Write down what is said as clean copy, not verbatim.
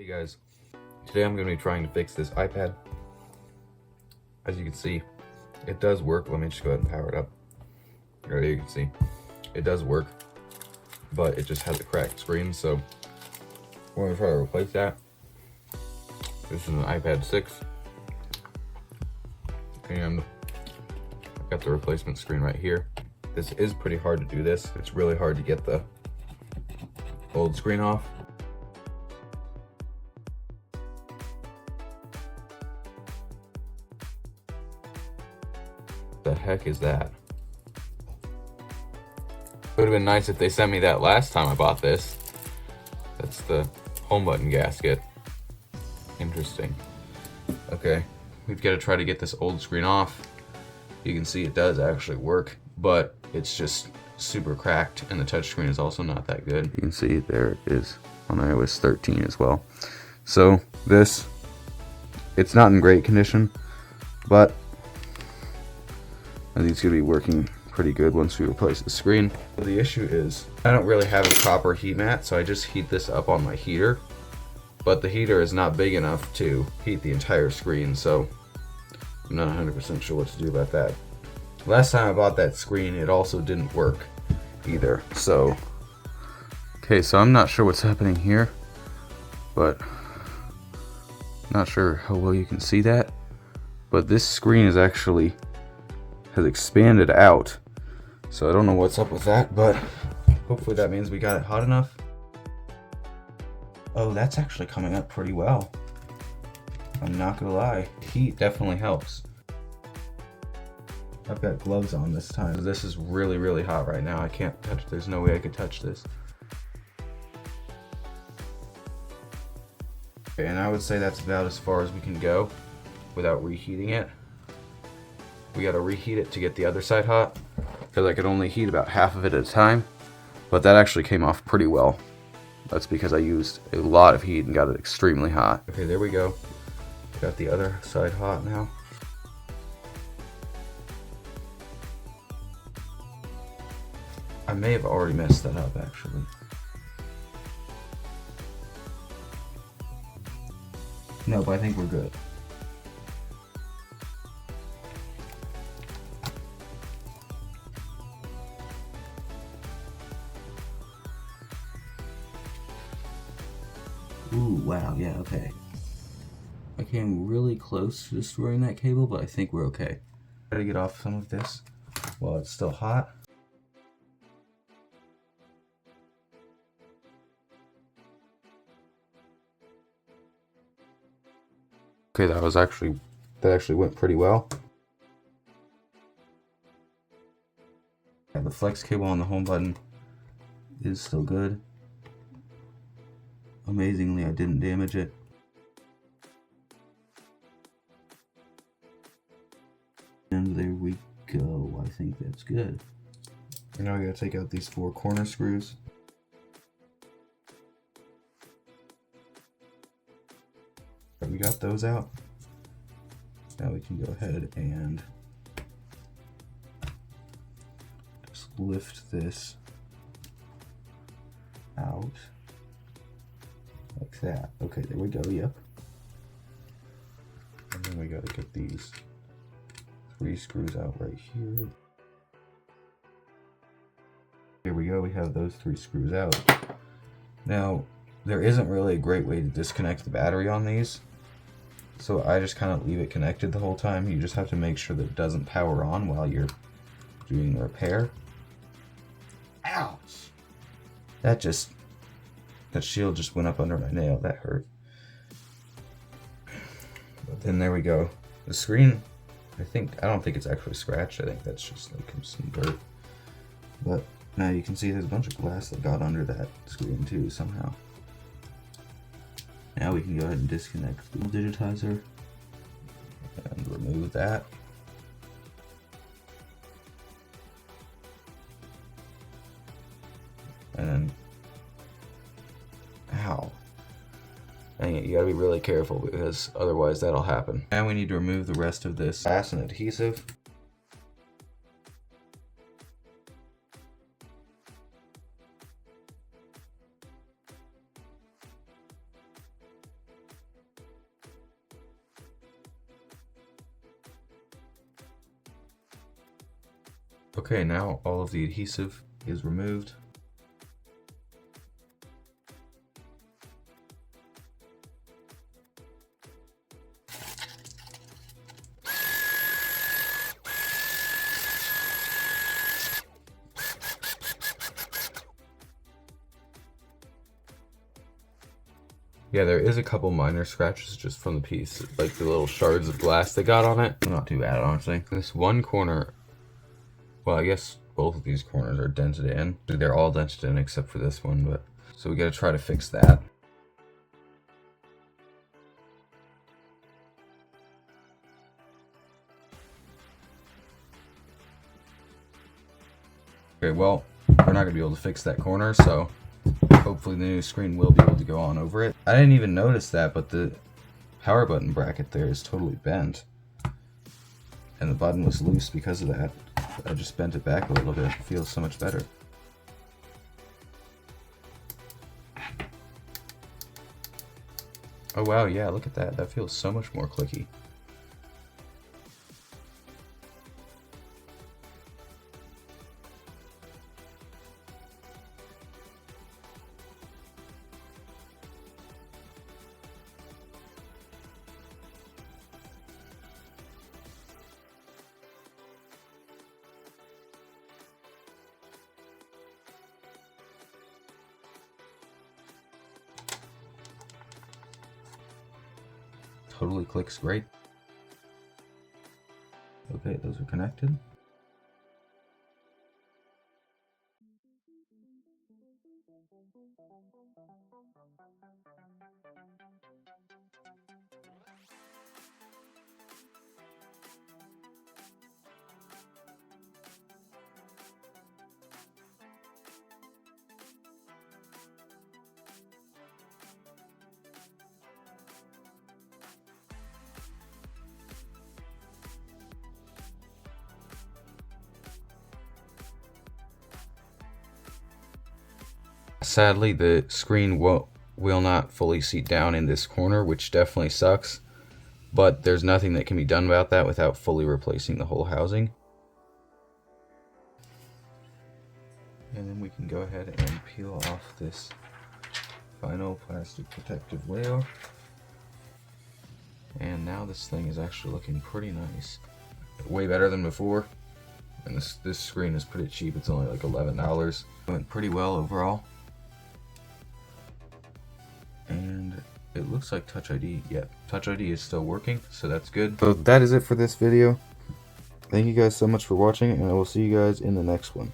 Hey guys, today I'm going to be trying to fix this iPad. As you can see, it does work. Let me just go ahead and power it up. There you can see, it does work, but it just has a cracked screen, so we're going to try to replace that. This is an iPad 6, and I've got the replacement screen right here. This is pretty hard to do this. It's really hard to get the old screen off. The heck is that? It would have been nice if they sent me that last time I bought this. That's the home button gasket. Interesting. Okay, we've got to try to get this old screen off. You can see it does actually work, but it's just super cracked, and the touchscreen is also not that good. You can see there it is on iOS 13 as well. So this, it's not in great condition, but I think it's going to be working pretty good once we replace the screen. The issue is I don't really have a proper heat mat, so I just heat this up on my heater. But the heater is not big enough to heat the entire screen, so I'm not 100% sure what to do about that. Last time I bought that screen, it also didn't work either. So, okay, so I'm not sure what's happening here, but not sure how well you can see that. But this screen is actually has expanded out, so I don't know what's up with that, but hopefully that means we got it hot enough. Oh, that's actually coming up pretty well. I'm not gonna lie, heat definitely helps. I've got gloves on this time. This is really, really hot right now. I can't touch, there's no way I could touch this. Okay, and I would say that's about as far as we can go without reheating it. We gotta reheat it to get the other side hot, because I could only heat about half of it at a time, but that actually came off pretty well. That's because I used a lot of heat and got it extremely hot. Okay, there we go. Got the other side hot now. I may have already messed that up actually. No, but I think we're good. Ooh, wow, yeah, okay. I came really close to destroying that cable, but I think we're okay. Try to get off some of this while it's still hot. Okay, that actually went pretty well. Yeah, the flex cable on the home button is still good. Amazingly, I didn't damage it. And there we go. I think that's good. And now we gotta take out these 4 corner screws. We got those out. Now we can go ahead and just lift this out. Like that. Okay, there we go, yep. And then we gotta get these 3 screws out right here. Here we go, we have those 3 screws out. Now, there isn't really a great way to disconnect the battery on these, so I just kind of leave it connected the whole time. You just have to make sure that it doesn't power on while you're doing the repair. Ouch! That shield just went up under my nail. That hurt. But then there we go. The screen, I don't think it's actually scratched. I think that's just like some dirt. But now you can see there's a bunch of glass that got under that screen too somehow. Now we can go ahead and disconnect the digitizer and remove that. And then, ow. Dang it, you gotta be really careful because otherwise that'll happen. Now we need to remove the rest of this glass and adhesive. Okay, now all of the adhesive is removed. Yeah, there is a couple minor scratches just from the piece, like the little shards of glass that got on it. Not too bad, honestly. This one corner, well, I guess both of these corners are dented in. They're all dented in except for this one, but so we gotta try to fix that. Okay, well, we're not gonna be able to fix that corner, so hopefully the new screen will be able to go on over it. I didn't even notice that, but the power button bracket there is totally bent. And the button was loose because of that. I just bent it back a little bit. It feels so much better. Oh wow, yeah, look at that. That feels so much more clicky. Totally clicks great. Okay, those are connected. Sadly, the screen will not fully seat down in this corner, which definitely sucks, but there's nothing that can be done about that without fully replacing the whole housing. And then we can go ahead and peel off this final plastic protective layer. And now this thing is actually looking pretty nice. Way better than before. And this screen is pretty cheap, it's only like $11. Went pretty well overall. And it looks like Touch ID, yeah, Touch ID is still working, so that's good. So that is it for this video. Thank you guys so much for watching, and I will see you guys in the next one.